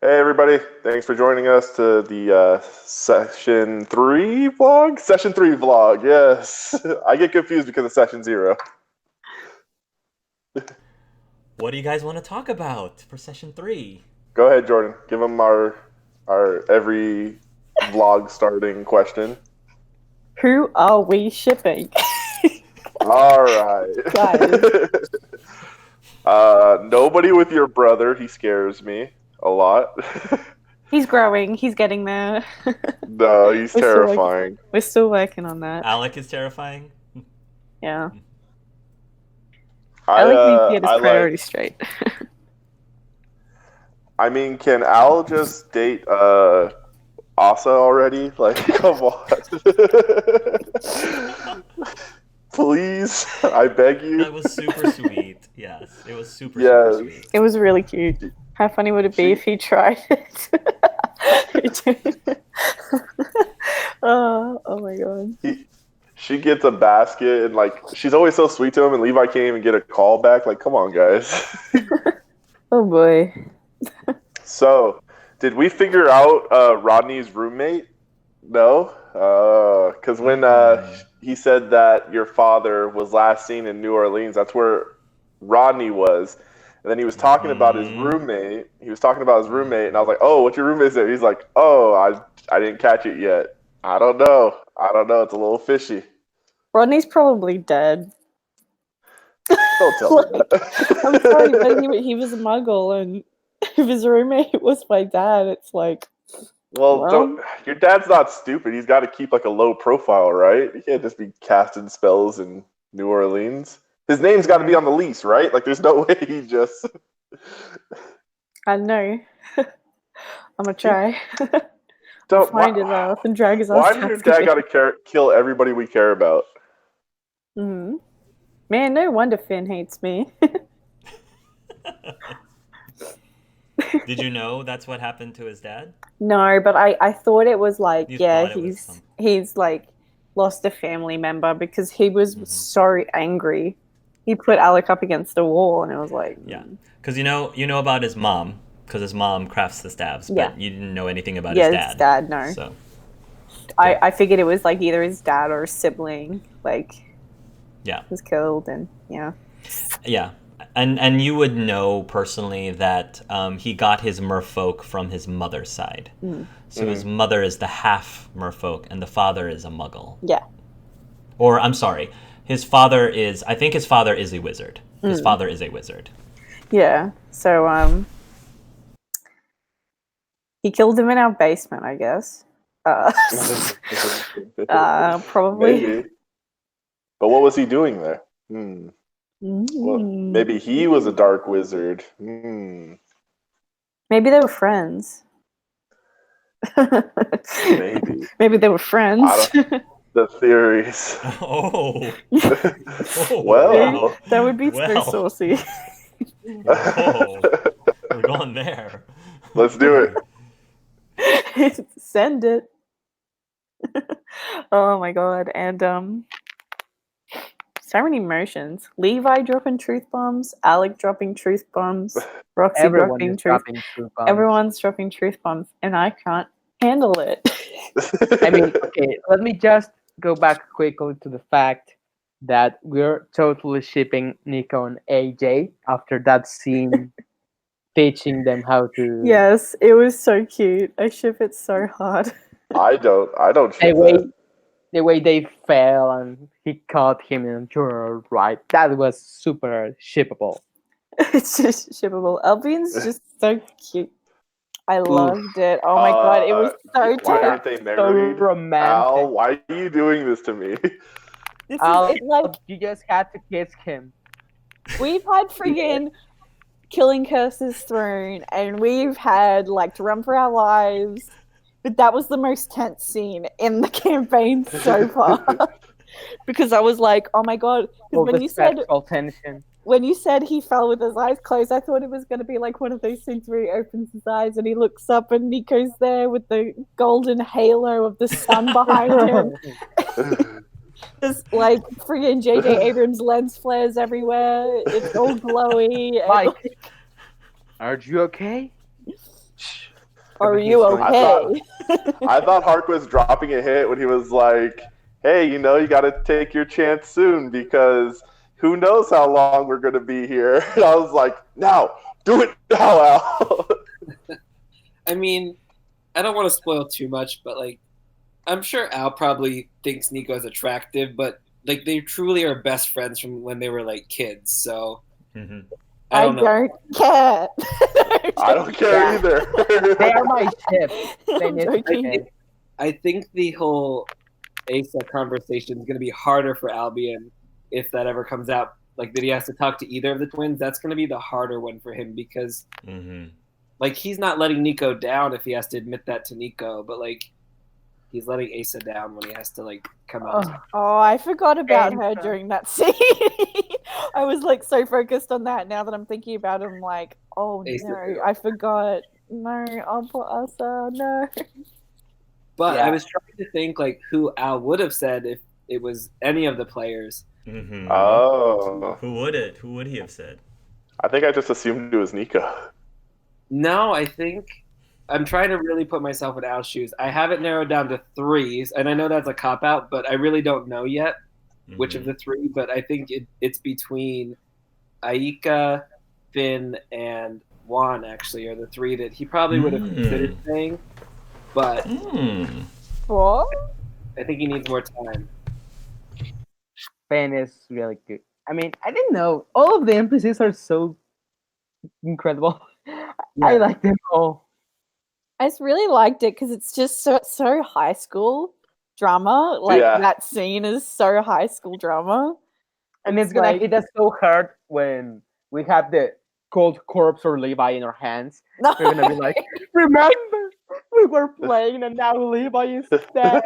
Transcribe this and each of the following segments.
Hey everybody, thanks for joining us to the Session 3 vlog? Session 3 vlog, yes. I get confused because of Session 0. What do you guys want to talk about for session 3? Go ahead, Jordan. Give them our every vlog starting question. Who are we shipping? All right. Guys. Nobody with your brother. He scares me a lot. He's growing. He's getting there. No, he's terrifying. We're still working on that. Alec is terrifying. Yeah. I Alec needs to get his I like. priorities straight. I mean, can Al just date Asa already? Like, come on. Please, I beg you. That was super sweet. Yes, it was super sweet. It was really cute. How funny would it be if he tried it? Oh my god. She gets a basket and like she's always so sweet to him, and Levi can't even get a call back. Like, come on, guys. Oh boy. So, did we figure out Rodney's roommate? No, because when he said that your father was last seen in New Orleans, that's where Rodney was. And then he was talking about his roommate. He was talking about his roommate, and I was like, "Oh, what's your roommate's name?" He's like, "Oh, I didn't catch it yet. I don't know. It's a little fishy." Rodney's probably dead. Don't tell me that. I'm sorry, but he was a muggle, and if his roommate was my dad, it's like... Well, your dad's not stupid. He's got to keep like a low profile, right? He can't just be casting spells in New Orleans. His name's got to be on the lease, right? Like, there's no way he just... I know. I'm gonna try. Don't find his ass and drag his ass. Why does your dad got to kill everybody we care about? Mm-hmm. Man, no wonder Finn hates me. Did you know that's what happened to his dad? No, but I thought it was like, he's like lost a family member because he was so angry. He put Alec up against the wall, and it was like... Yeah, because you know about his mom, because his mom crafts the staves, but you didn't know anything about his dad. Yeah, his dad, no. So, I figured it was like either his dad or a sibling, like, was killed, and yeah. And you would know personally that he got his merfolk from his mother's side. So his mother is the half merfolk, and the father is a muggle. Yeah. Or, I'm sorry, I think his father is a wizard. His father is a wizard. Yeah, so, he killed him in our basement, I guess. Probably. Maybe. But what was he doing there? Well, maybe he was a dark wizard. Maybe they were friends. Maybe they were friends. The theories. Well, that would be so saucy. We're going there. Let's do it. Send it. Oh my god. And so many emotions. Levi dropping truth bombs, Alec dropping truth bombs, Roxy dropping truth bombs. Everyone's dropping truth bombs, and I can't handle it. I mean, okay, let me just go back quickly to the fact that we're totally shipping Nico and AJ after that scene teaching them how to... Yes, it was so cute. I ship it so hard. I don't ship that. The way they fell and he caught him in a journal, right? That was super shippable. It's just shippable. Albion's just so cute. I loved it. Oh my god, it was so why aren't they married? So romantic. Al, why are you doing this to me? Al, you just had to kiss him. We've had friggin' killing curses thrown, and we've had like to run for our lives. But that was the most tense scene in the campaign so far. Because I was like, oh my god. When you said he fell with his eyes closed, I thought it was going to be like one of those scenes where he opens his eyes and he looks up and Nico's there with the golden halo of the sun behind him. Just like freaking J.J. Abrams lens flares everywhere. It's all glowy. Mike, are you okay? Are But he's you going- okay? I thought Hark was dropping a hit when he was like, "Hey, you got to take your chance soon because who knows how long we're gonna be here." And I was like, "Now, do it now, Al." I mean, I don't want to spoil too much, but like, I'm sure Al probably thinks Nico's attractive, but like, they truly are best friends from when they were like kids. So Hmm. I don't know. don't care. I don't care either. They are my ship. They I'm need to joking. end. I think the whole Asa conversation is going to be harder for Albion if that ever comes out. Like that he has to talk to either of the twins. That's going to be the harder one for him because like he's not letting Nico down if he has to admit that to Nico, but like he's letting Asa down when he has to like come out. Oh, Oh, I forgot about her Painful. during that scene. I was like so focused on that. Now that I'm thinking about it, I'm like, oh Ace no, of I forgot. No, I'll put Asa. No. But Yeah. I was trying to think like who Al would have said if it was any of the players. Oh, Who would it? Who would he have said? I think I just assumed it was Nico. No, I think I'm trying to really put myself in Al's shoes. I have it narrowed down to 3s, and I know that's a cop out, but I really don't know yet which of the 3. But I think it's between Aika, Finn, and Juan. Actually, are the 3 that he probably would have considered saying. But What? I think he needs more time. Finn is really good. I mean, I didn't know. All of the NPCs are so incredible. I like them all. I just really liked it because it's just so high school drama. Like Yeah. that scene is so high school drama. And it's gonna like- hit us so hard when we have the cold corpse or Levi in our hands. No. We're gonna be like, remember, we were playing and now Levi is dead.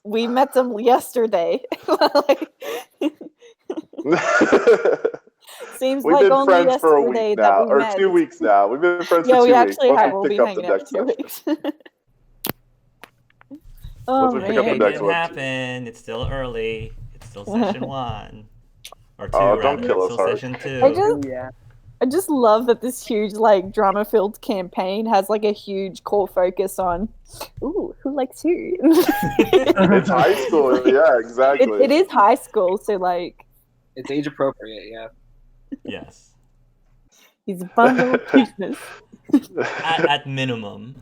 We met them yesterday. Like, seems We've like been only friends for a yesterday week that now, we or met. 2 weeks now. We've been friends Yeah, for 2 we weeks. actually Once have. we We'll pick be up the hanging out next for 2 session. weeks. Oh Once we pick up the It man. next didn't one. happen. It's still early. It's still session 1 or 2. Oh, don't rather. kill It's us, still Hark. session 2. I just- Yeah. I just love that this huge, like, drama-filled campaign has like a huge core focus on, ooh, who likes who? It's high school. Yeah, exactly. It is high school, so like, It's age appropriate, yeah. Yes. he's a bundle of cuteness. At minimum,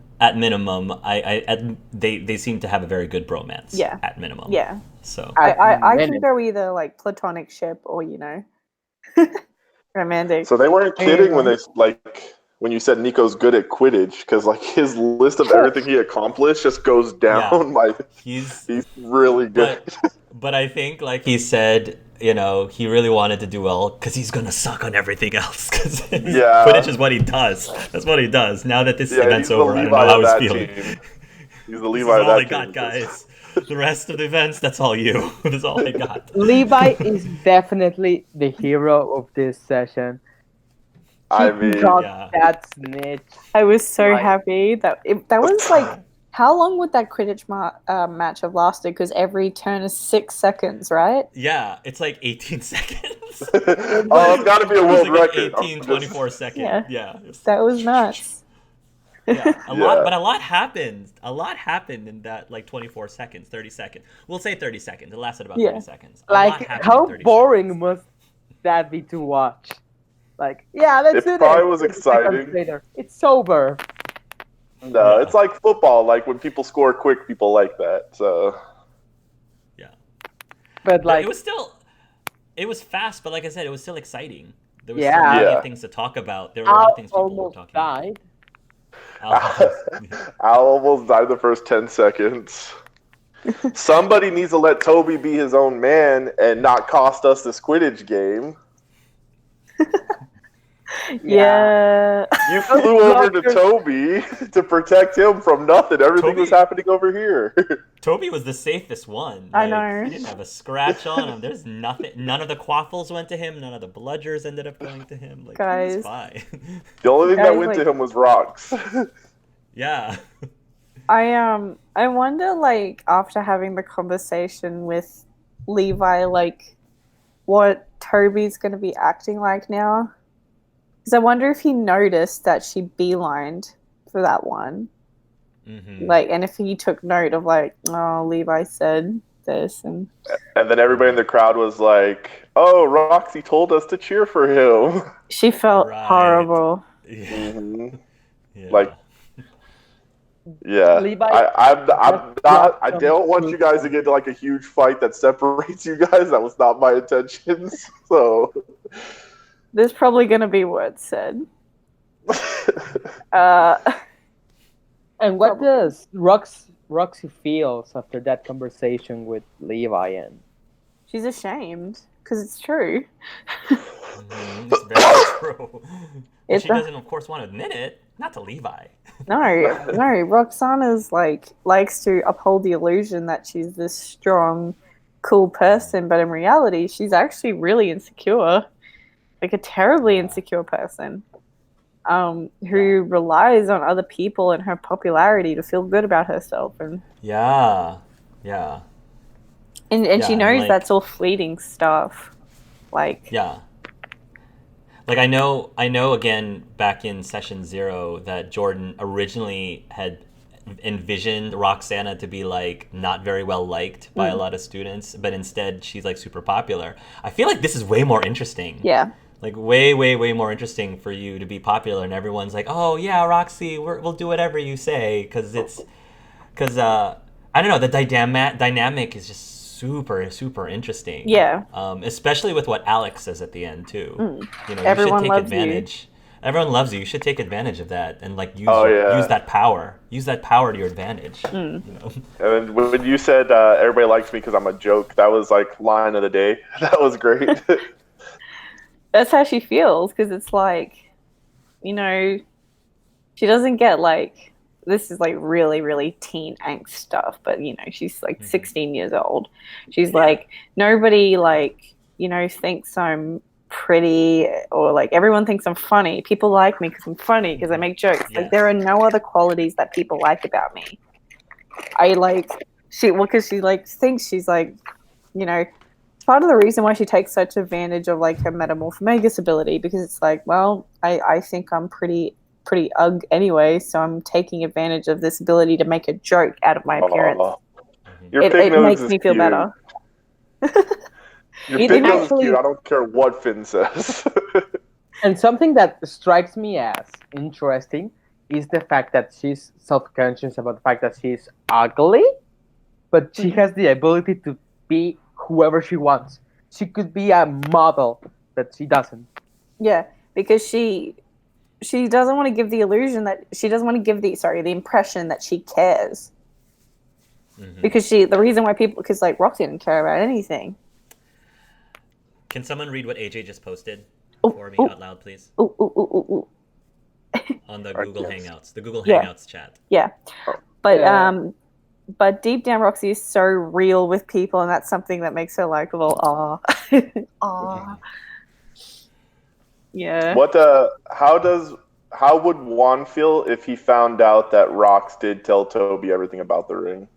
they seem to have a very good bromance. Yeah. At minimum. Yeah, So I can go either like platonic ship or romantic. So they weren't kidding when you said Nico's good at Quidditch, because like his list of everything he accomplished just goes down. he's He's really good. but I think like he said, he really wanted to do well because he's gonna suck on everything else. Because Quidditch is what he does. That's what he does. Now that this event's he's the over, I don't know Levi how of he's that feeling. team. He's the This Levi is of all that I team. got, guys. The rest of the events, that's all you. That's all I got. Levi is definitely the hero of this session. I He mean, got yeah. that snitch. I was so Right. happy that that was like, how long would that Quidditch match have lasted? Because every turn is 6 seconds, right? Yeah, it's like 18 seconds. oh, it's got to be a It was world like record. an 18, 24 second. Yeah. That was nuts. Yeah, Yeah. a lot happened. A lot happened in that like 24 seconds, 30 seconds. We'll say 30 seconds. It lasted about 30 seconds. A lot Like, happened how in 30 boring seconds. must that be to watch? Like, yeah, let's It do this. probably was 30 seconds exciting. later. It's over. No, Yeah. it's like football. Like when people score quick, people like that. So Yeah. But like, it was fast, but like I said, it was still exciting. There was Yeah. so many Yeah. things to talk about. There were a lot of Al things people were almost talking died. about. Al almost died the first 10 seconds. Somebody needs to let Toby be his own man and not cost us this Quidditch game. Yeah. You flew over to Toby to protect him from nothing. Everything was Toby- happening over here. Toby was the safest one. I Like, know. He didn't have a scratch on him. There's nothing. None of the quaffles went to him. None of the bludgers ended up going to him. Like, he was Guys. fine. The only thing that Guys, went to like- him was rocks. Yeah. I wonder, like, after having the conversation with Levi, like, what Toby's going to be acting like now. Because I wonder if he noticed that she beelined for that one. Mm-hmm. Like, and if he took note of like, oh, Levi said this, and then everybody in the crowd was like, "Oh, Roxy told us to cheer for him." she felt Right. horrible. Yeah. Mhm. Yeah. Like, yeah, Levi, I'm not. dropped I some don't want you truth guys to on- get into like a huge fight that separates you guys. That was not my intentions. So, There's probably gonna be words said. Uh, And what Probably. does Roxy feels after that conversation with Levi? And she's ashamed because it's true. Mm-hmm. It's very true. But It's she doesn't, of course, want to admit it. Not to Levi. No, Roxana's likes to uphold the illusion that she's this strong, cool person, but in reality, she's actually really insecure, like a terribly insecure person, who relies on other people and her popularity to feel good about herself, and Yeah. she Yeah, knows and that's all fleeting stuff. Like, yeah. Like I know again back in session 0 that Jordan originally had envisioned Roxana to be like not very well liked by a lot of students, but instead she's like super popular. I feel like this is way more interesting. yeah, Like way more interesting for you to be popular and everyone's like, "Oh yeah, Roxy, we'll do whatever you say," because I don't know, the dynamic is just super interesting. Yeah. Especially with what Alex says at the end too. You know, Everyone you should take loves advantage. Everyone loves you. You should take advantage of that and like use Oh, yeah. use that power. Use that power to your advantage. You know. And when you said everybody likes me because I'm a joke, that was like line of the day. That was great. that's how she feels, because it's like, you know, she doesn't get like, this is like really teen angst stuff, but you know, she's like 16 years old. She's like, nobody like, you know, thinks I'm pretty, or like everyone thinks I'm funny. People like me because I'm funny, because I make jokes. Yeah. Like, there are no other qualities that people like about me. Because she like thinks she's like, you know, it's part of the reason why she takes such advantage of like her metamorphomagus ability, because it's like, well, I think I'm pretty ugh anyway, so I'm taking advantage of this ability to make a joke out of my appearance. Aw. Your It pig nose makes is me feel cute. better. Your It pig nose is actually- cute. I don't care what Finn says. And something that strikes me as interesting is the fact that she's self-conscious about the fact that she's ugly, but she has the ability to be whoever she wants. She could be a model, but she doesn't. Yeah, because she doesn't want to give the illusion that she doesn't want to give the impression that she cares. Because like Roxy didn't care about anything. Can someone read what AJ just posted Oh, for me oh. out loud, please? Ooh. On the Google yes. Hangouts. The Google Yeah. Hangouts chat. Yeah. But Yeah. but deep down Roxy is so real with people, and that's something that makes her likable. Aw. Yeah. What? How would Juan feel if he found out that Rox did tell Toby everything about the ring?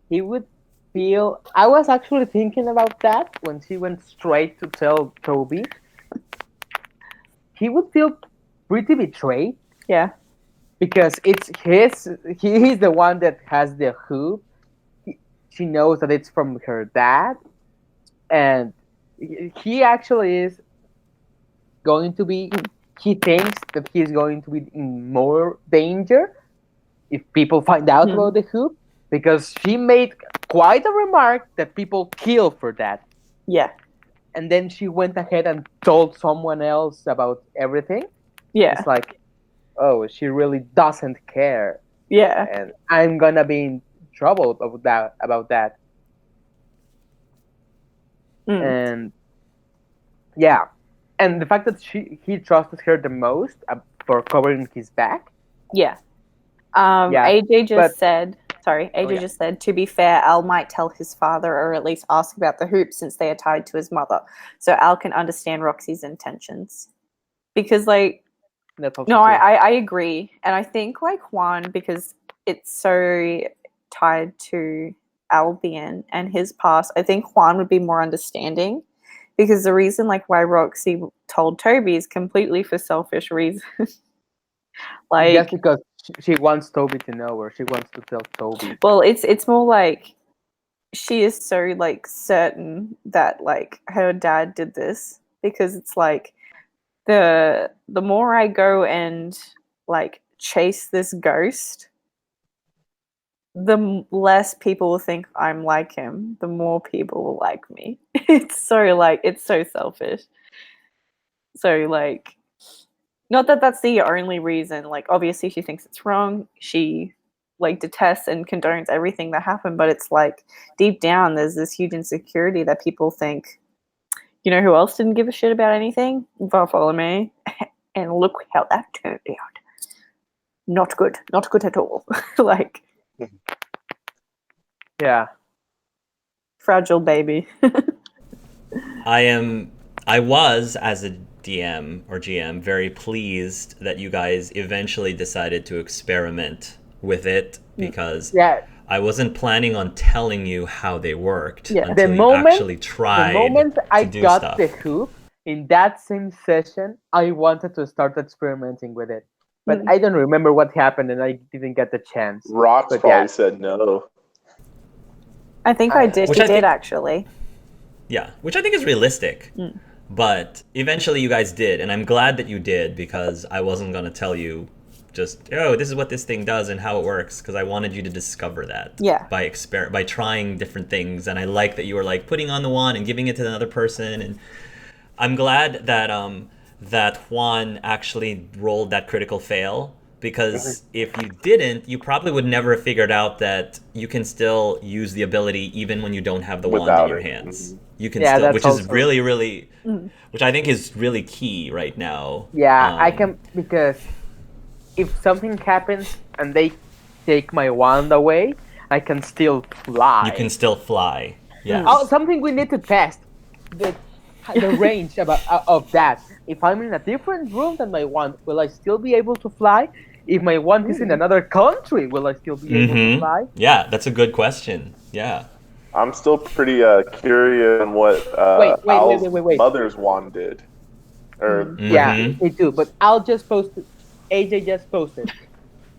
He would feel. I was actually thinking about that when she went straight to tell Toby. He would feel pretty betrayed Yeah. because it's his. He's the one that has the hoop. She knows that it's from her dad, and he actually is going to be. He thinks that he's going to be in more danger if people find out about the hoop, because she made quite a remark that people kill for that. Yeah. And then she went ahead and told someone else about everything. Yeah. It's like, oh, she really doesn't care, Yeah. and I'm gonna be in trouble about that. And yeah, and the fact that he trusted her the most for covering his back. Yeah. Yeah, AJ just said, yeah. just said, to be fair, Al might tell his father, or at least ask about the hoop, since they are tied to his mother. So Al can understand Roxy's intentions. Because, like, That's also no, true. I agree. And I think, like, Juan, because it's so tied to Albion and his past, I think Juan would be more understanding because the reason like why Roxy told Toby is completely for selfish reasons. Just Like, because she wants Toby to know, or she wants to tell Toby. well, it's more like she is so like certain that like her dad did this, because it's like the more I go and like chase this ghost, the less people will think I'm like him, the more people will like me. It's so selfish. So like, not that that's the only reason. Like, obviously she thinks it's wrong. She like detests and condones everything that happened, but it's like deep down there's this huge insecurity that people think, you know who else didn't give a shit about anything? Bartholomew. And look how that turned out. Not good. Not good at all. Like, Yeah. fragile baby. I was, as a DM or GM, very pleased that you guys eventually decided to experiment with it, because Yeah. I wasn't planning on telling you how they worked Yeah. until you actually tried The moment I to do got stuff. the hoop in that same session, I wanted to start experimenting with it, but I don't remember what happened, and I didn't get the chance. Rox But probably yeah. said no. I think I did. Which He I did think- actually. Yeah, which I think is realistic. But eventually you guys did, and I'm glad that you did, because I wasn't going to tell you just, oh, this is what this thing does and how it works, because I wanted you to discover that Yeah. by trying different things. And I like that you were like putting on the wand and giving it to another person. And I'm glad that that Juan actually rolled that critical fail, because if you didn't, you probably would never have figured out that you can still use the ability even when you don't have the wand in Without your it. hands. You can Yeah, still, that's which is also- really, really, which I think is really key right now. Yeah, I can, because if something happens and they take my wand away, I can still fly. You can still fly. Yes. Oh, something we need to test. The range of that. If I'm in a different room than my wand, will I still be able to fly? If my wand is in another country, will I still be able to fly? Yeah, that's a good question. Yeah. I'm still pretty curious on what Al's Wait. mother's wand did. Or Yeah, me too. But I'll just post it. AJ just posted.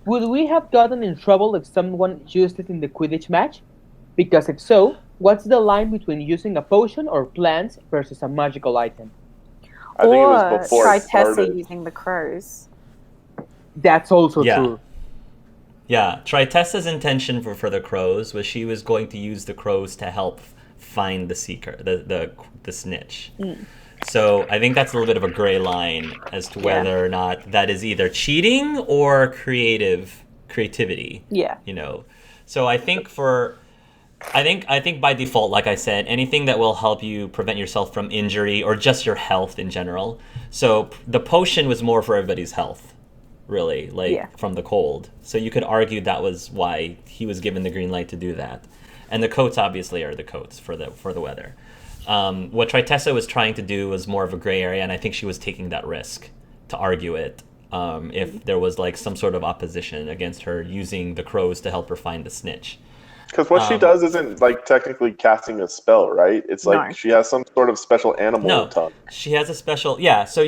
Would we have gotten in trouble if someone used it in the Quidditch match? Because if so, what's the line between using a potion or plants versus a magical item? I think it Or was before try it started. Tessa using the crows. That's also Yeah. true. Yeah, Tritessa's intention for the crows was she was going to use the crows to help find the seeker, the snitch. So I think that's a little bit of a gray line as to whether or not that is either cheating or creativity. Yeah. You know, so I think I think by default, like I said, anything that will help you prevent yourself from injury or just your health in general. So the potion was more for everybody's health, really, from the cold. So you could argue that was why he was given the green light to do that. And the coats obviously are the coats for the weather. What Tritessa was trying to do was more of a gray area, and I think she was taking that risk to argue it if there was like some sort of opposition against her using the crows to help her find the snitch. Because what she does isn't like technically casting a spell, right? It's like she has some sort of special animal tongue. She has a special, so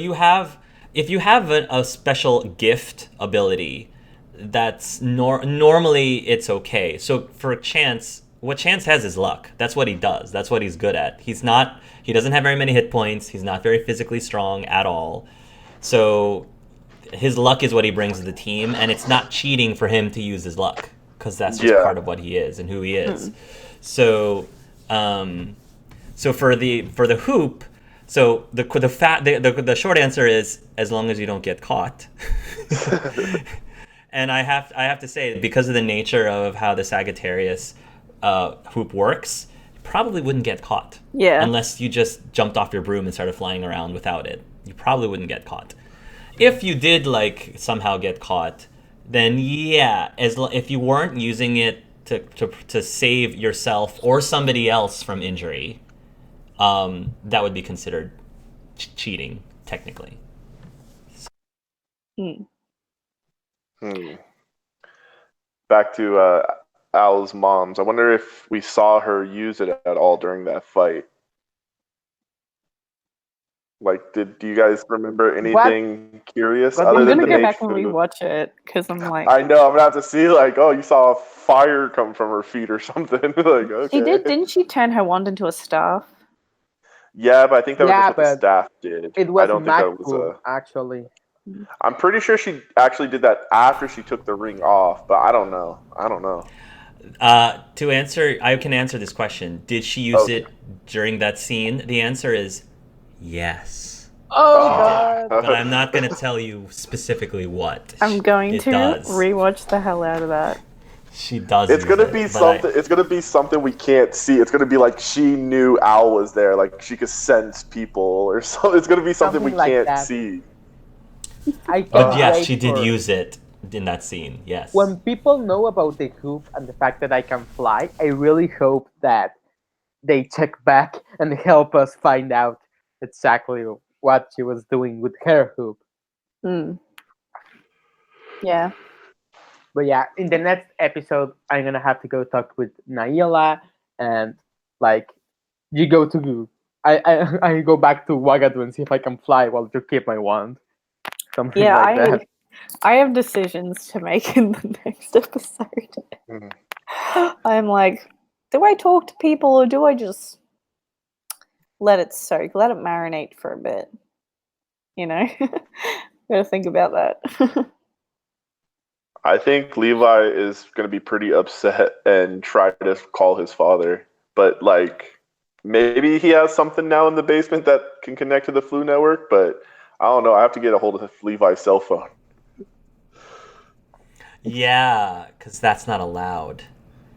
if you have a special gift ability, that's normally it's okay. So for Chance, what Chance has is luck. That's what he does. That's what he's good at. He doesn't have very many hit points. He's not very physically strong at all. So his luck is what he brings to the team, and it's not cheating for him to use his luck, because that's just part of what he is and who he is. So, so for the hoop, so the short answer is as long as you don't get caught. And I have to say, because of the nature of how the Sagittarius hoop works, you probably wouldn't get caught. Yeah. Unless you just jumped off your broom and started flying around without it, you probably wouldn't get caught. If you did somehow get caught, then if you weren't using it to save yourself or somebody else from injury, that would be considered cheating, technically. Back to Al's mom's. I wonder if we saw her use it at all during that fight. Like, do you guys remember anything curious What? other I'm than gonna the go maid back and food? rewatch it because I'm like, I know I'm gonna have to see like, oh, you saw fire come from her feet or something. Like, okay. she did, didn't she turn her wand into a staff? Yeah, but I think that was just Yeah, what the but staff did. it I was don't think that was magical, a. actually. I'm pretty sure she actually did that after she took the ring off, but I don't know. To answer, I can answer this question. Did she use Okay. it during that scene? The answer is yes. Oh, Ah. God. But I'm not going to tell you specifically what. I'm going it to does. rewatch the hell out of that. She does. It's use gonna it, be but something. It's gonna be something we can't see. It's gonna be like she knew Al was there, like she could sense people or something. It's gonna be something we Something like can't that. see. I But can't yes, wait she did for use it in that scene. Yes. when people know about the hoop and the fact that I can fly. I really hope that they check back and help us find out exactly what she was doing with her hoop. Hmm. Yeah. But yeah, in the next episode, I'm gonna have to go talk with Naila, and like, you go to I go back to Wagadu and see if I can fly while you keep my wand, something Yeah, like that. I have decisions to make in the next episode. Mhm. I'm like, do I talk to people or do I just let it soak, let it marinate for a bit? You know? Gotta think about that. I think Levi is gonna be pretty upset and try to call his father, but like maybe he has something now in the basement that can connect to the Flu network. But I don't know. I have to get a hold of Levi's cell phone. Yeah, because that's not allowed.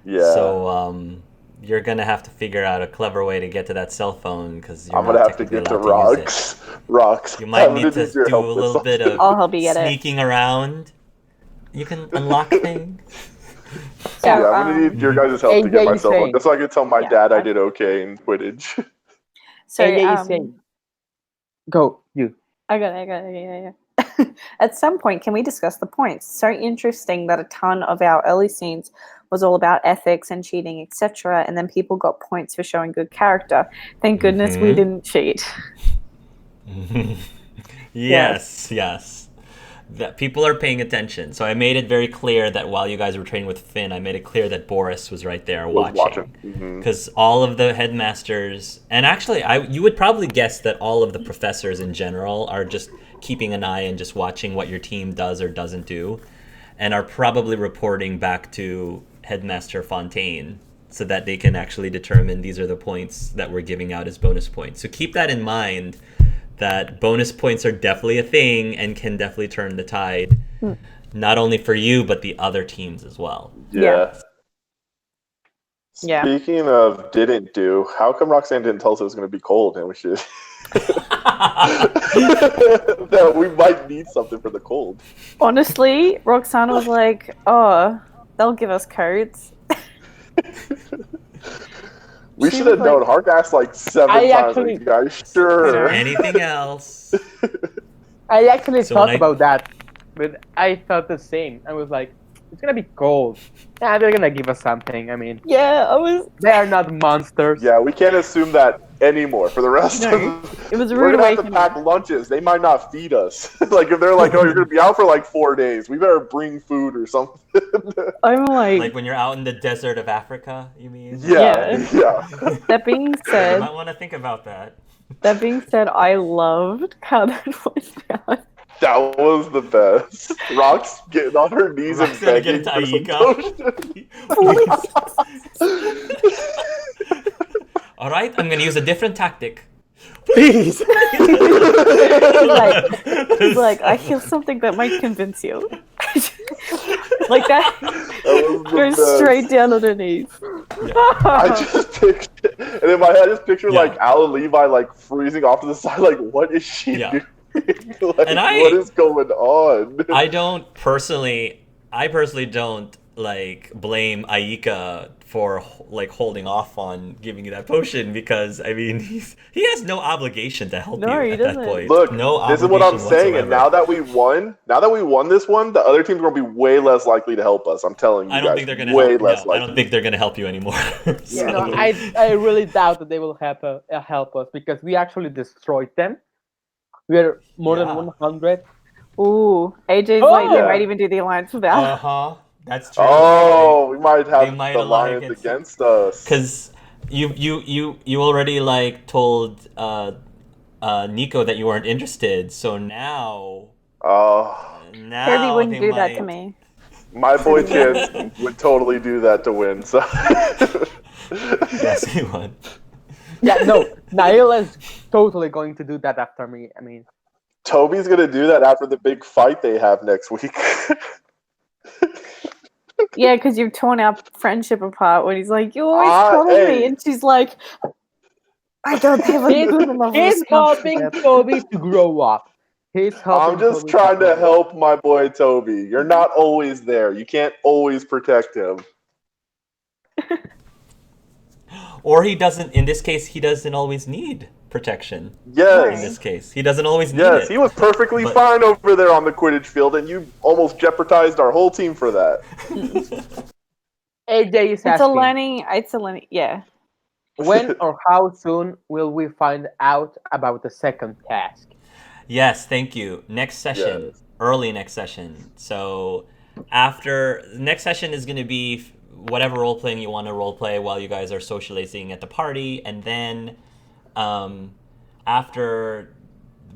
Yeah. So you're gonna have to figure out a clever way to get to that cell phone because you're I'm not gonna have to technically get to allowed to use it. Rocks. You might I'm need gonna to your do help a with little bit something. of I'll help you get it. sneaking around. You can unlock things. So, Yeah, I'm gonna need your guys' help to AJ get my is cell phone, saying- just so I can tell my Yeah. dad I did okay in Quidditch. So, AJ is saying, "Go you." I got it, yeah. At some point, can we discuss the points? So interesting that a ton of our early scenes was all about ethics and cheating, etc., and then people got points for showing good character. Thank goodness we Mhm. didn't cheat. Yes. That people are paying attention. So I made it very clear that while you guys were training with Finn, I made it clear that Boris was right there Was watching. Mhm. Because all of the headmasters, and actually, you would probably guess that all of the professors in general are just keeping an eye and just watching what your team does or doesn't do, and are probably reporting back to Headmaster Fontaine so that they can actually determine these are the points that we're giving out as bonus points. So keep that in mind, that bonus points are definitely a thing and can definitely turn the tide, not only for you, but the other teams as well. Yeah. Yeah. Speaking of didn't do, how come Roxanne didn't tell us it was going to be cold and we should that we might need something for the cold? Honestly, Roxana was like, oh, they'll give us codes. We She should was have known. Hark asked like 7 I times. actually- Like, you guys Is sure? there anything else? I actually So thought when I- about that, but I thought the same. I was like, it's gonna be cold. Yeah, they're gonna give us something. I mean, Yeah, I was. they are not monsters. Yeah, we can't assume that anymore for the rest No, of it was a We're rude gonna have to awakening. pack lunches. They might not feed us. Like if they're like, "Oh, you're gonna be out for like 4 days. We better bring food or something." I'm Like like, when you're out in the desert of Africa, you mean? Yeah. that being You said, might want to think about that. I loved how that was done. That was the best. Rox getting on her knees and Roxanne, get begging into for some Aika. toast. All right, I'm gonna use a different tactic. Please. He's like, I feel something that might convince you. Like that, was the goes best. straight down on her knees. I just pictured, and in my head, I just picture Yeah. like Al and Levi like freezing off to the side, like, what is she Yeah. doing? Like, And what is going on? I personally don't like blame Aika for like holding off on giving you that potion because I mean he has no obligation to help No, you he at that doesn't. point. Look, no this is what I'm obligation saying, and now whatsoever. that we won this one, the other teams are gonna be way less likely to help us. I'm telling you I don't guys, think they're gonna way help. less No, I likely. don't think they're gonna help you anymore. Yeah. No, So- I really doubt that they will help us because we actually destroyed them. We're more Yeah. than 100. Ooh, AJ's Oh! like, they Yeah. might even do the alliance without. Uh-huh. That's true. Oh, we might They have might the ally Lions against against us. because you already like told Nico that you weren't interested, so now Oh, Toby now wouldn't they do that to might. me. my boy Toby wouldn't do Chance that to me. would totally do that to win. So. Yes, he would. Yeah, no, Naila's totally going to do that after me. I mean, Toby's gonna do that after the big fight they have next week. Yeah, because you've torn our friendship apart when he's like, you always cuddle me. hey. And she's like, I don't have a he's, good enough he's helping responsibility. Toby to grow up. He's helping I'm just Toby trying to grow up. help my boy Toby. You're not always there. You can't always protect him. Or he doesn't. In this case, he doesn't always need protection. Yes. In this case, he doesn't always need Yes, it. he was perfectly But- fine over there on the Quidditch field, and you almost jeopardized our whole team for that. AJ is It's a asking, learning, yeah. when or how soon will we find out about the second task? Yes, thank you. Next session, Yes. early next session. So after next session is going to be whatever role playing you want to role play while you guys are socializing at the party, and then after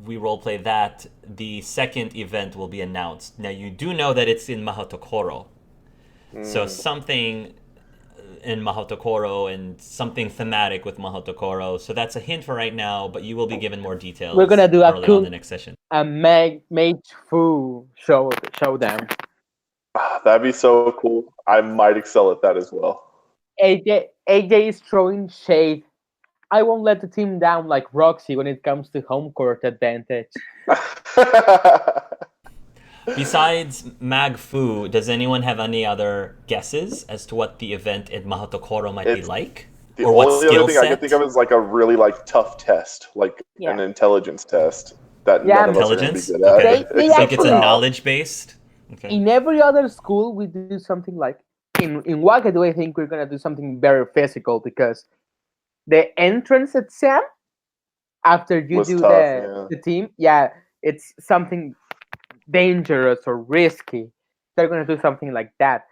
we role play that, the second event will be announced. Now you do know that it's in Mahatokoro, so something in Mahatokoro and something thematic with Mahatokoro. So that's a hint for right now, but you will be given more details. We're gonna do a early on the next session. Mage Fu showdown. That'd be so cool. I might excel at that as well. AJ is throwing shade. I won't let the team down like Roxy when it comes to home court advantage. Besides Mag Fu, does anyone have any other guesses as to what the event in Mahatokoro might be It's- like? The Or what only skill other thing I set? can think of is like a really like tough test, like Yeah. an intelligence test that Yeah, none of us are going to be Intelligence? good at. Okay. They You think except it's for a Al. knowledge based? Okay. In every other school, we do something like in Wakadu. I think we're gonna do something very physical because the entrance exam after you Was do tough, yeah. the team, yeah, it's something dangerous or risky. They're gonna do something like that.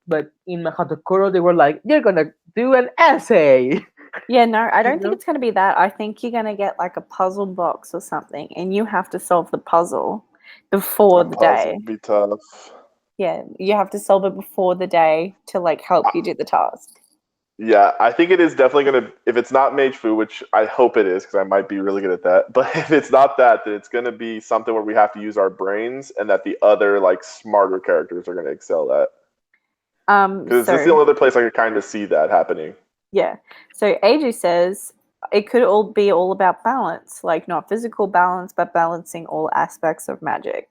But in Mahatokoro, they were like, "You're gonna do an essay." Yeah, no, I don't You think know? it's going to be that. I think you're going to get like a puzzle box or something, and you have to solve the puzzle before the Puzzle day. would be tough. Yeah, you have to solve it before the day to like help you do the task. Yeah, I think it is definitely going to, if it's not Mage Fu, which I hope it is because I might be really good at that, but if it's not that, then it's going to be something where we have to use our brains and that the other like smarter characters are going to excel at. Because this is the only other place I could kind of see that happening. Yeah. So AJ says it could all be all about balance, like not physical balance, but balancing all aspects of magic.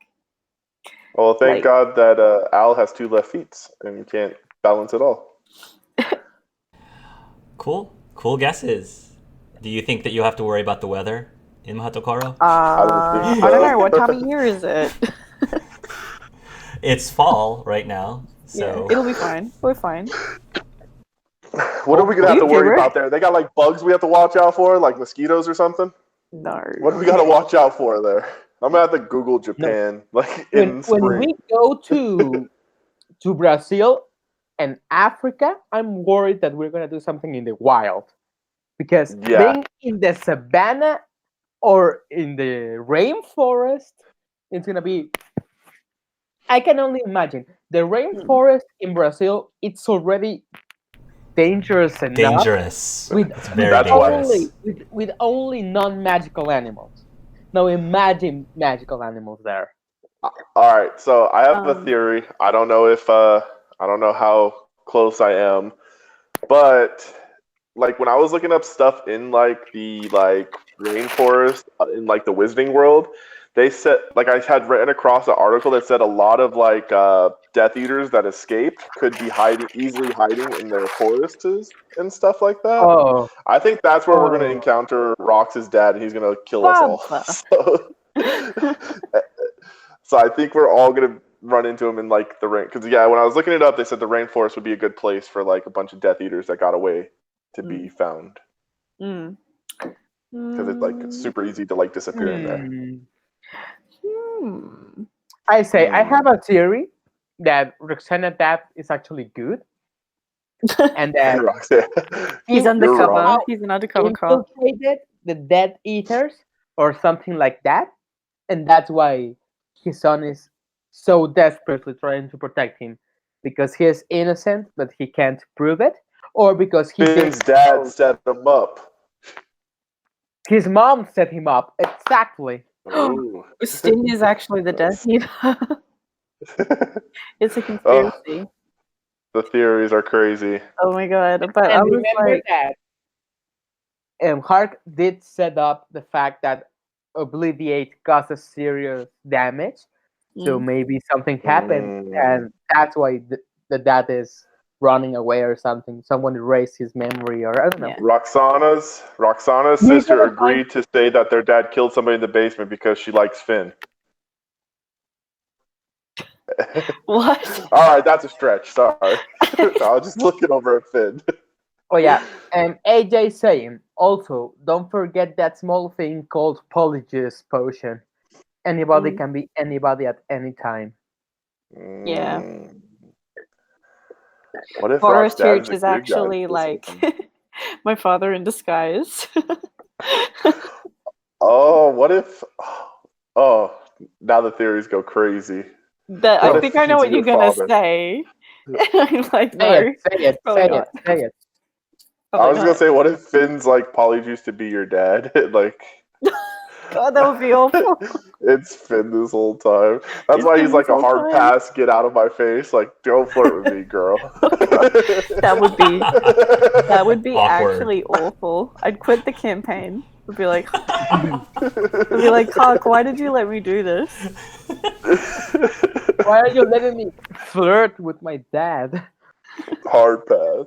Well, thank Like- God that Al has 2 left feet and can't balance at all. Cool guesses. Do you think that you have to worry about the weather in Mahatokoro? I I don't know. What time of year is it? It's fall right now, so Yeah, it'll be fine. We're fine. What are we going to have to You worry do it. about there? They got like bugs we have to watch out for, like mosquitoes or something? No. What do we got to watch out for there? I'm going to have to Google Japan, like in spring. When we go to Brazil and Africa, I'm worried that we're gonna do something in the wild because Yeah. being in the savannah or in the rainforest, it's gonna be. I can only imagine the rainforest in Brazil. It's already dangerous enough dangerous. with It's very That's why- dangerous. with only non-magical animals. Now imagine magical animals there. All right, so I have a Um, theory. I don't know if I don't know how close I am, but like when I was looking up stuff in like the like rainforest in like the Wizarding World, they said like I had written across an article that said a lot of like Death Eaters that escaped could be easily hiding in their forests and stuff like that. Oh, I think that's where we're going to Oh. encounter Rox's dad, and he's going to kill us all. Father. So I think we're all going to run into him in like the rain. Because yeah, when I was looking it up, they said the rainforest would be a good place for like a bunch of Death Eaters that got away to be found. Mm. Because it's like super easy to like disappear in there. I say I have a theory that Roxana dad is actually good, and that Roxanne, He's you're undercover. wrong. He's an undercover cop. infiltrated the Death Eaters or something like that, and that's why his son is so desperately trying to protect him because he is innocent but he can't prove it, or because he Finn's did dad set him up. his mom set him up exactly. Ooh. Sting is actually the Death Eater. It's a Oh, conspiracy. the theories are crazy. Oh my god! But I And was remember like, that Hark did set up the fact that Obliviate causes serious damage, so mm, maybe something happened, Mm. and that's why the dad is running away or something. Someone erased his memory, or I don't know. yeah. Roxana's We sister gotta find- agreed to say that their dad killed somebody in the basement because she likes Finn. What? All right, that's a stretch. Sorry, I was just looking over at Finn. Oh yeah, and AJ saying also don't forget that small thing called Polyjuice potion. Anybody Mm. can be anybody at any time. Yeah. Mm. What if Boris Rock's dad Church is a is good guy actually this whole like time? my father in disguise. Oh, what if? Oh, now the theories go crazy. That What I if think I know he's what your you're gonna father? say. I'm like, Say no, it, say it, probably say not. it, say it. I Probably was gonna not. say, what if Finn's like Polyjuice to be your dad? Like, God, that would be awful. it's Finn this whole time. That's It's why been he's this like a whole hard time. pass. Get out of my face! Like, don't flirt with me, girl. That would be Awkward. actually awful. I'd quit the campaign. I'd be like, Hark, why did you let me do this? Why are you letting me flirt with my dad? Hard pass.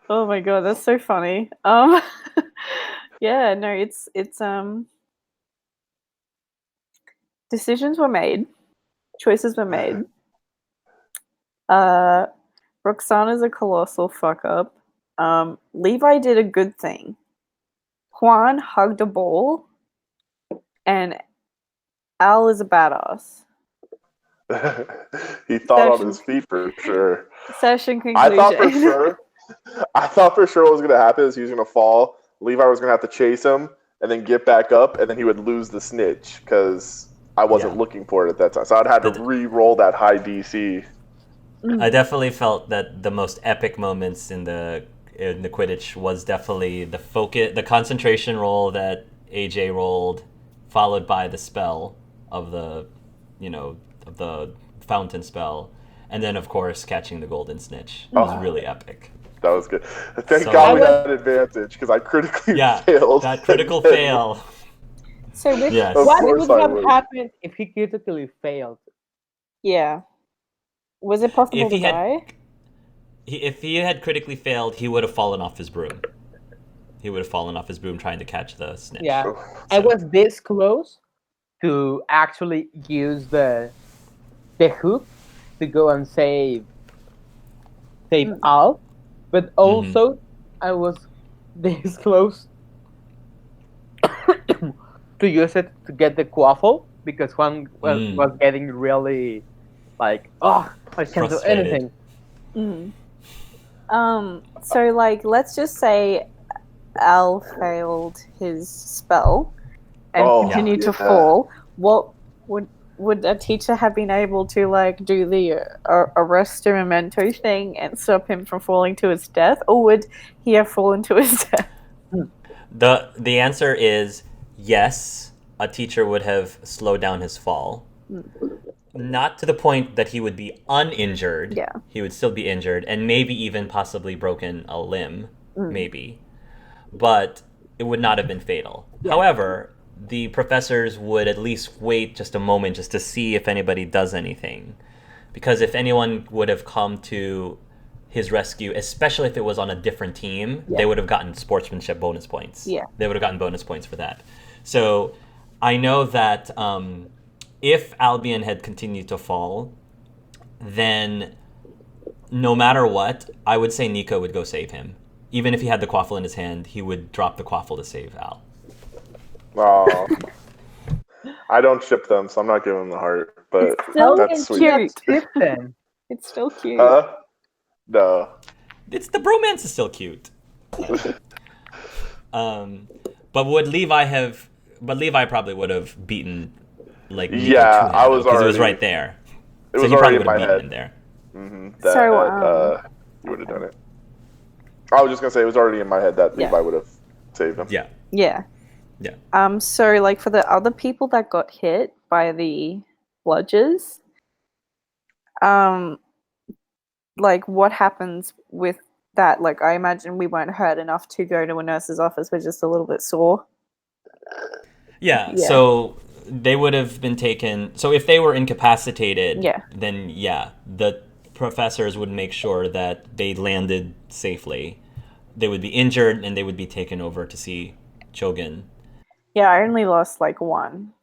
Oh my god, that's so funny. Yeah, no, it's decisions were made, choices were made. Roxana's a colossal fuck up. Levi did a good thing. Juan hugged a ball, and Al is a badass. He thought on Session. his feet for sure. Session I conclusion. thought for sure what was gonna happen is he was gonna fall. Levi was gonna have to chase him and then get back up, and then he would lose the snitch because I wasn't Yeah. looking for it at that time. So I'd had to re-roll that high DC. I definitely felt that the most epic moments in the Quidditch was definitely the focus, the concentration roll that AJ rolled, followed by the spell of the, of the fountain spell, and then of course catching the golden snitch. It was really epic. That was good. Thank So- God we had advantage because I critically Yeah, failed. that critical fail. So with Yes. Of What course would I have would. happened if he critically failed? yeah, was it possible If to he had- die? If he had critically failed, he would have fallen off his broom. He would have fallen off his broom trying to catch the snitch. Yeah, I was this close to actually use the hook to go and save Al, but also I was this close to use it to get the quaffle because one was getting really like, oh, I can't do Frustrated. anything. So like, let's just say Al failed his spell and continued to fall. What would a teacher have been able to like do the arrest a memento thing and stop him from falling to his death, or would he have fallen to his death? The answer is yes. A teacher would have slowed down his fall. Not to the point that he would be uninjured. Yeah. He would still be injured and maybe even possibly broken a limb, maybe. But it would not have been fatal. Yeah. However, the professors would at least wait just a moment just to see if anybody does anything. Because if anyone would have come to his rescue, especially if it was on a different team, they would have gotten sportsmanship bonus points. Yeah. They would have gotten bonus points for that. So I know that if Albion had continued to fall, then no matter what, I would say Nico would go save him. Even if he had the quaffle in his hand, he would drop the quaffle to save Al. Oh. I don't ship them, so I'm not giving them the heart. But It's still that's sweet. cute. Ship them. It's still cute. No. It's the bromance is still cute. But would Levi have? But Levi probably would have beaten like Nico Yeah, to him, I was because it was already- right there. It So was he probably already in would have my beaten head. him there. You would have done it. I was just gonna say it was already in my head that Yeah. Levi would have saved him. Yeah. Yeah. Yeah. So like for the other people that got hit by the bludgers, like what happens with that? Like I imagine we weren't hurt enough to go to a nurse's office. We're just a little bit sore. Yeah. Yeah. So they would have been taken. So if they were incapacitated, Yeah. then yeah, the professors would make sure that they landed safely. They would be injured and they would be taken over to see Chogen. Yeah, I only lost like one.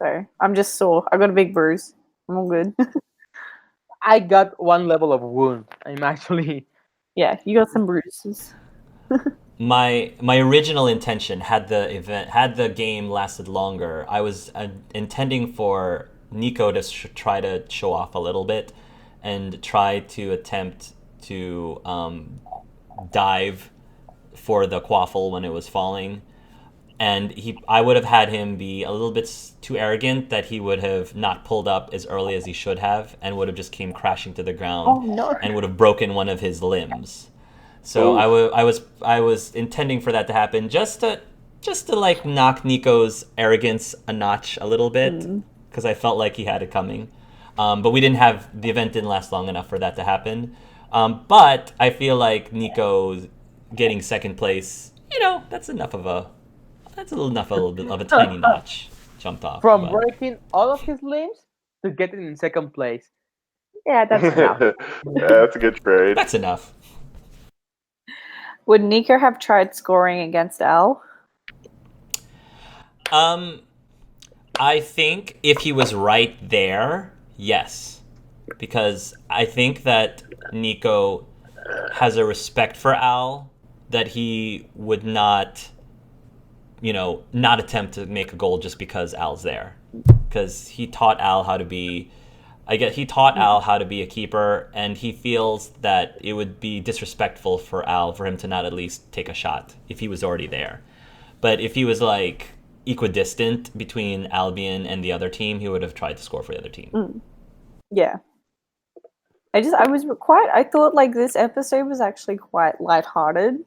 So I'm just sore. I got a big bruise. I'm all good. I got one level of wound. I'm actually Yeah, you got some bruises. My original intention, had the game lasted longer, I was intending for Nico to try to show off a little bit and try to attempt to dive for the quaffle when it was falling. And I would have had him be a little bit too arrogant, that he would have not pulled up as early as he should have and would have just came crashing to the ground. Oh, no. And would have broken one of his limbs. So I was intending for that to happen, just to like knock Nico's arrogance a notch a little bit, because I felt like he had it coming. But the event didn't last long enough for that to happen. But I feel like Nico getting second place, that's enough of a little bit of a tiny notch jumped off. from but- breaking all of his limbs to getting in second place. Yeah, that's enough. Yeah, that's a good trade. That's enough. Would Nico have tried scoring against Al? I think if he was right there, yes. Because I think that Nico has a respect for Al that he would not, not attempt to make a goal just because Al's there. Because he taught Al how to be... Al how to be a keeper, and he feels that it would be disrespectful for Al for him to not at least take a shot if he was already there. But if he was like equidistant between Albion and the other team, he would have tried to score for the other team. Yeah. I thought like this episode was actually quite lighthearted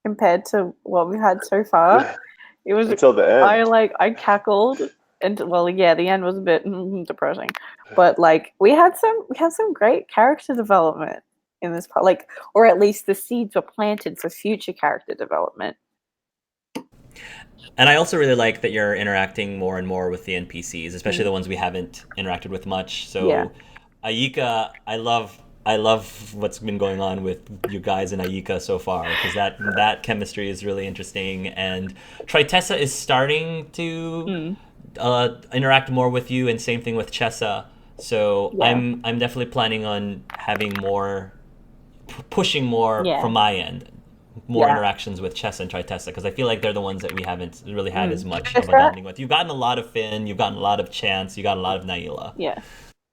compared to what we've had so far. It was Until the end. I cackled, and the end was a bit depressing. But like we had some great character development in this part, like, or at least the seeds were planted for future character development. And I also really like that you're interacting more and more with the NPCs, especially the ones we haven't interacted with much. So, Yeah. Ayika, I love what's been going on with you guys and Ayika so far, because that chemistry is really interesting. And Tritessa is starting to interact more with you, and same thing with Chessa. So Yeah. I'm definitely planning on having more, pushing more from my end. More interactions with Chessa and Tritessa, because I feel like they're the ones that we haven't really had as much of a bonding with. You've gotten a lot of Finn, you've gotten a lot of Chance, you got a lot of Naila. Yeah.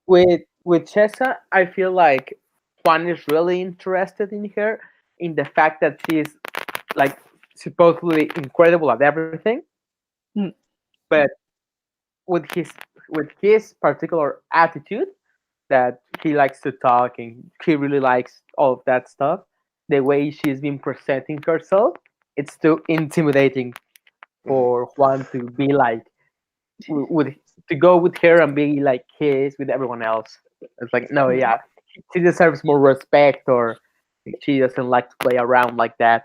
With Chessa, I feel like Juan is really interested in her, in the fact that she's like supposedly incredible at everything, but with his particular attitude, that he likes to talk and he really likes all of that stuff, the way she's been presenting herself, it's too intimidating for Juan to be like to go with her and be like his with everyone else. It's like, no, yeah, she deserves more respect, or she doesn't like to play around like that.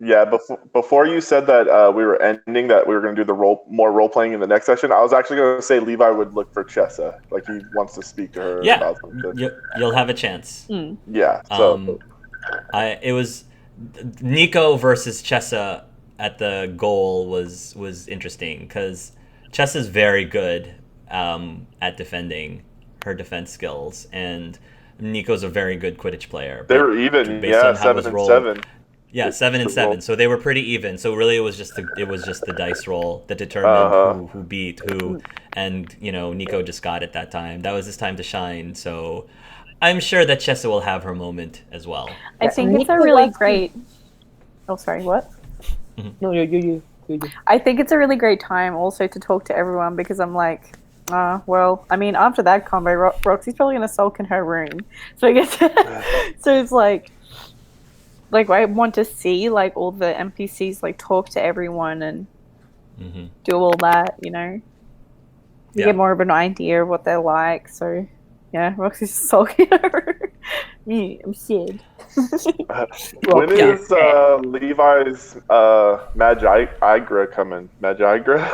Yeah, before you said that we were ending, that we were going to do the more role playing in the next session, I was actually going to say Levi would look for Chessa, like he wants to speak to her about something. You'll have a chance. Yeah, so it was Nico versus Chessa at the goal was interesting, because Chessa's very good at defending, her defense skills, and Nico's a very good Quidditch player. they were even, based on how it was 7-7. rolled, Yeah, 7 and The roll. 7. So they were pretty even. So really, it was just the dice roll that determined who beat who, and Nico just got it that time. That was his time to shine. So I'm sure that Chessa will have her moment as well. I think it's a Nico really was- great. Oh, sorry. What? No, you. I think it's a really great time also to talk to everyone because I'm like, well, I mean, after that combo, Roxy's probably gonna sulk in her room. So I guess, so it's like I want to see like all the NPCs like talk to everyone and do all that, You get more of an idea of what they're like. So yeah, Roxy's sulking in her room. Me, I'm sad. When is Levi's Magigra coming? Magigra?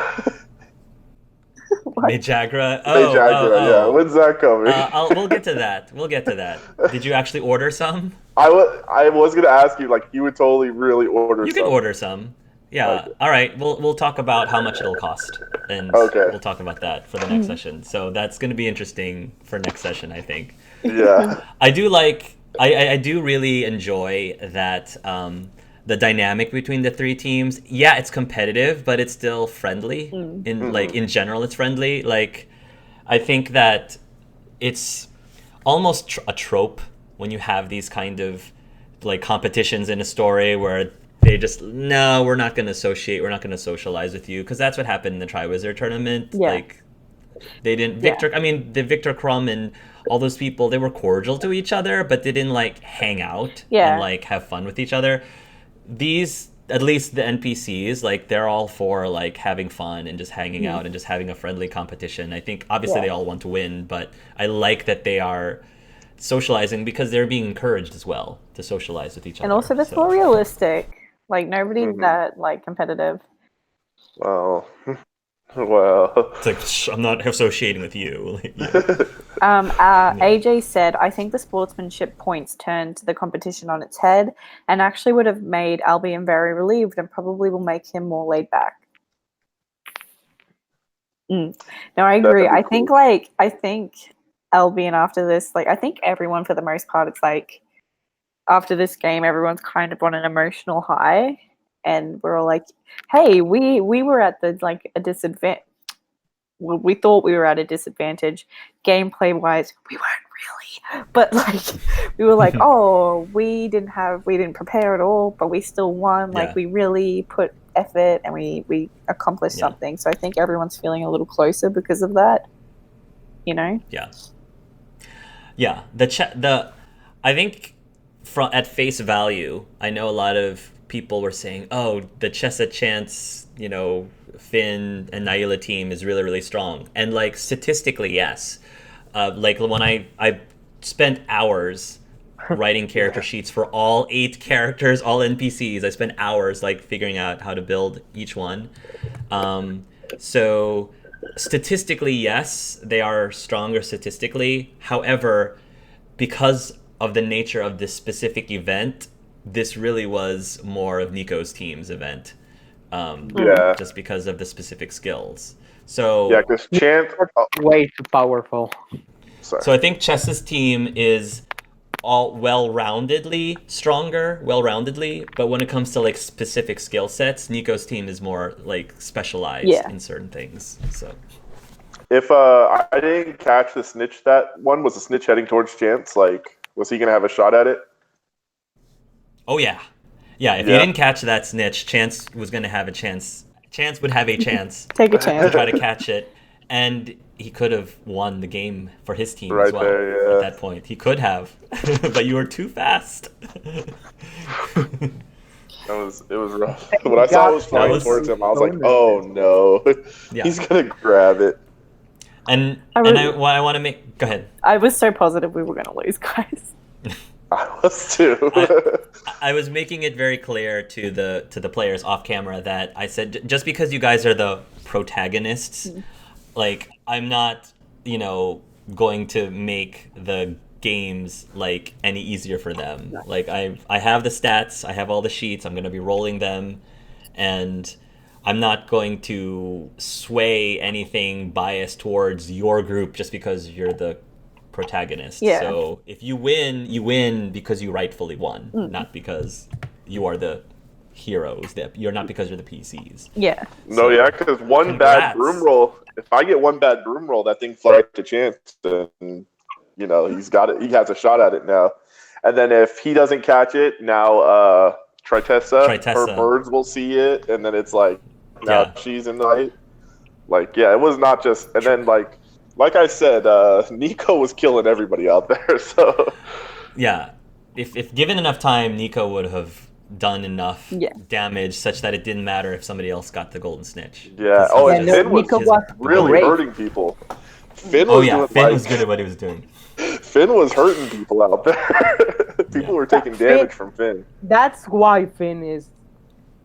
Majagra. Magigra, yeah. When's that coming? We'll get to that. Did you actually order some? I was gonna ask you, like, you would totally really order. You can order some. Yeah. Okay. All right. We'll talk about how much it'll cost, and we'll talk about that for the next session. So that's going to be interesting for next session, I think. Yeah. I do like. I do really enjoy that the dynamic between the three teams. Yeah, it's competitive, but it's still friendly. In general, it's friendly. Like, I think that it's almost a trope when you have these kind of like competitions in a story where they just we're not going to socialize with you, because that's what happened in the Triwizard tournament. Yeah. Like, they didn't the Victor Crumb and all those people, they were cordial to each other, but they didn't like hang out and like have fun with each other. These, at least the NPCs, like, they're all for like having fun and just hanging out and just having a friendly competition. I think obviously they all want to win, but I like that they are socializing because they're being encouraged as well to socialize with each other. And also that's more realistic. Like, nobody's that like competitive. Well. It's like, I'm not associating with you. AJ said, I think the sportsmanship points turned the competition on its head and actually would have made Albion very relieved and probably will make him more laid back. No, I agree. I think Albion after this, like, I think everyone for the most part, it's like after this game, everyone's kind of on an emotional high. And we're all like, hey, we were at a disadvantage. Well, we thought we were at a disadvantage gameplay wise. We weren't really, but like we were like, oh, we didn't prepare at all, but we still won. Like, we really put effort and we accomplished something. So I think everyone's feeling a little closer because of that. Yeah. Yeah. I think at face value, I know a lot of people were saying, oh, the Chessa Chance, Finn and Naila team is really, really strong. And like statistically, yes. Like when I spent hours writing character sheets for all 8 characters, all NPCs. I spent hours like figuring out how to build each one. So statistically, yes, they are stronger statistically. However, because of the nature of this specific event, this really was more of Nico's team's event. Just because of the specific skills. So yeah, because Chance way too powerful. Sorry. So I think Chess's team is all well-roundedly, but when it comes to like specific skill sets, Nico's team is more like specialized in certain things. So if I didn't catch the snitch, that one was a snitch heading towards Chance. Like, was he gonna have a shot at it? Oh yeah. If you didn't catch that snitch, Chance was going to have a chance. Chance would have a chance. Take a chance to try to catch it, and he could have won the game for his team right as well. There, at that point, he could have, but you were too fast. It was rough. When I saw it was flying towards him, I was like, "Oh no, he's gonna grab it." And I want to make. Go ahead. I was so positive we were gonna lose, guys. I was too. I was making it very clear to the players off camera that I said, just because you guys are the protagonists, like, I'm not, going to make the games like any easier for them. Like, I have the stats, I have all the sheets, I'm going to be rolling them, and I'm not going to sway anything biased towards your group just because you're the protagonist. So if you win because you rightfully won, not because you are the heroes. You're not because you're the PCs. Yeah. No, yeah, because one bad congrats. broom roll. If I get one bad broom roll, that thing flies to chance, and he's got it. He has a shot at it now. And then if he doesn't catch it, now Tritessa, her birds will see it, and then it's like now she's in the fight. Like, yeah, it was not just. And then like I said, Nico was killing everybody out there. So yeah, if given enough time, Nico would have done enough damage such that it didn't matter if somebody else got the golden snitch. Yeah. Finn was really hurting people. Finn was good at what he was doing. Finn was hurting people out there. People were taking damage from Finn. That's why Finn is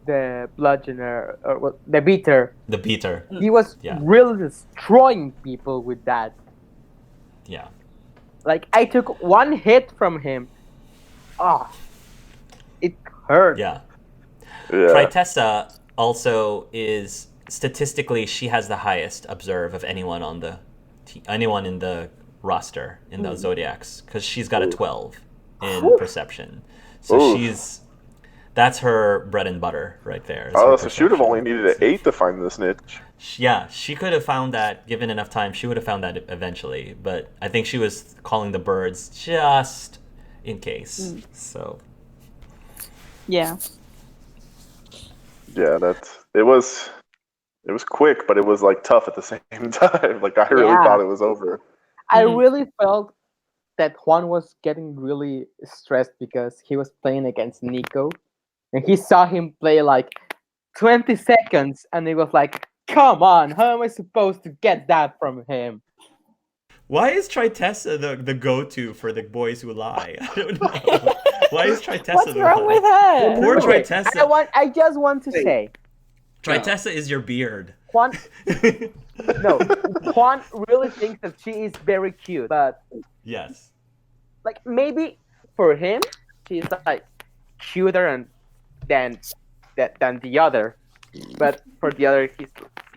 the bludgeoner, or the beater. The beater. He was really destroying people with that. Yeah. Like, I took one hit from him. It hurt. Yeah. Tritessa also is, statistically, she has the highest observe of anyone on the anyone in the roster in the Zodiacs, because she's got a 12 in perception. So that's her bread and butter right there. Oh, so she would have only needed an 8 to find the snitch. Yeah, she could have found that, given enough time, she would have found that eventually. But I think she was calling the birds just in case. So. Yeah. Yeah, it was quick, but it was like tough at the same time. Like, I really thought it was over. I really felt that Juan was getting really stressed because he was playing against Nico, and he saw him play like 20 seconds, and he was like, come on, how am I supposed to get that from him? Why is Tritessa the go-to for the boys who lie? I don't know. Why is Tritessa What's wrong with her? Poor Tritessa. I just want to say, Tritessa is your beard. Juan really thinks that she is very cute, but yes, like, maybe for him she's like cuter than the other, but for the other,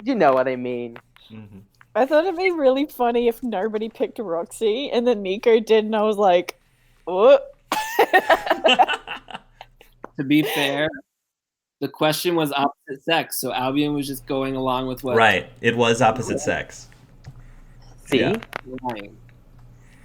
you know what I mean. Mm-hmm. I thought it'd be really funny if nobody picked Roxy and then Nico did, and I was like, what? To be fair, the question was opposite sex, so Albion was just going along with what. Right, it was opposite sex. See, Lying.